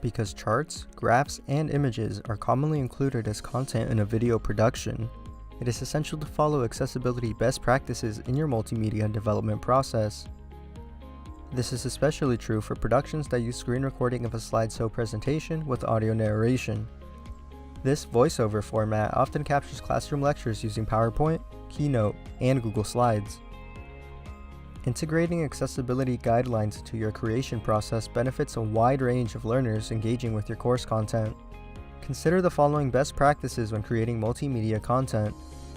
Because charts, graphs, and images are commonly included as content in a video production, it is essential to follow accessibility best practices in your multimedia development process. This is especially true for productions that use screen recording of a slideshow presentation with audio narration. This voiceover format often captures classroom lectures using PowerPoint, Keynote, and Google Slides. Integrating accessibility guidelines into your creation process benefits a wide range of learners engaging with your course content. Consider the following best practices when creating multimedia content.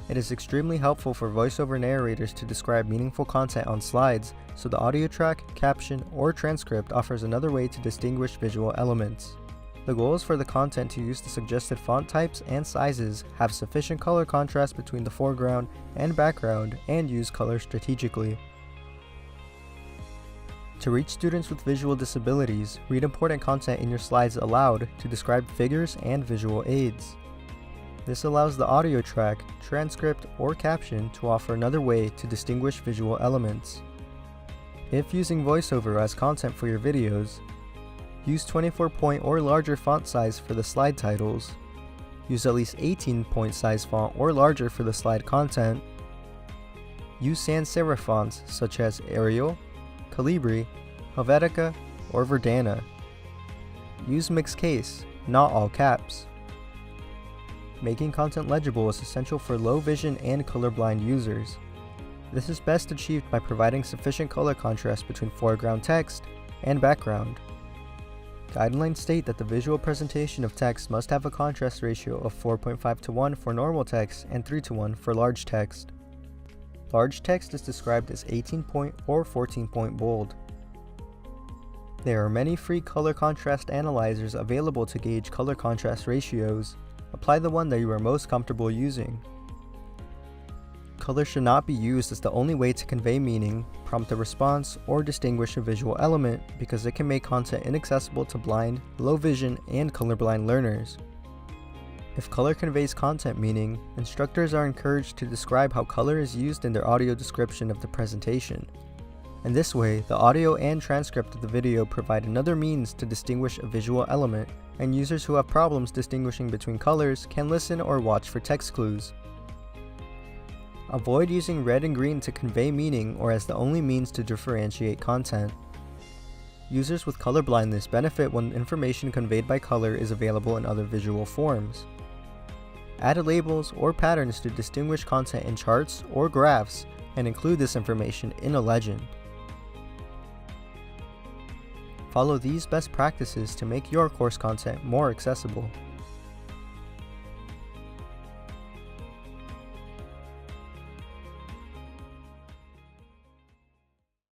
It is extremely helpful for voiceover narrators to describe meaningful content on slides, so the audio track, caption, or transcript offers another way to distinguish visual elements. The goal is for the content to use the suggested font types and sizes, have sufficient color contrast between the foreground and background, and use color strategically. To reach students with visual disabilities, read important content in your slides aloud to describe figures and visual aids. This allows the audio track, transcript, or caption to offer another way to distinguish visual elements. If using voiceover as content for your videos, use 24-point or larger font size for the slide titles. Use at least 18-point size font or larger for the slide content. Use sans serif fonts such as Arial, Calibri, Helvetica, or Verdana. Use mixed case, not all caps. Making content legible is essential for low vision and colorblind users. This is best achieved by providing sufficient color contrast between foreground text and background. Guidelines state that the visual presentation of text must have a contrast ratio of 4.5:1 for normal text and 3:1 for large text. Large text is described as 18-point or 14-point bold. There are many free color contrast analyzers available to gauge color contrast ratios. Apply the one that you are most comfortable using. Color should not be used as the only way to convey meaning, prompt a response, or distinguish a visual element because it can make content inaccessible to blind, low vision, and colorblind learners. If color conveys content meaning, instructors are encouraged to describe how color is used in their audio description of the presentation. In this way, the audio and transcript of the video provide another means to distinguish a visual element, and users who have problems distinguishing between colors can listen or watch for text clues. Avoid using red and green to convey meaning or as the only means to differentiate content. Users with color blindness benefit when information conveyed by color is available in other visual forms. Add labels or patterns to distinguish content in charts or graphs and include this information in a legend. Follow these best practices to make your course content more accessible.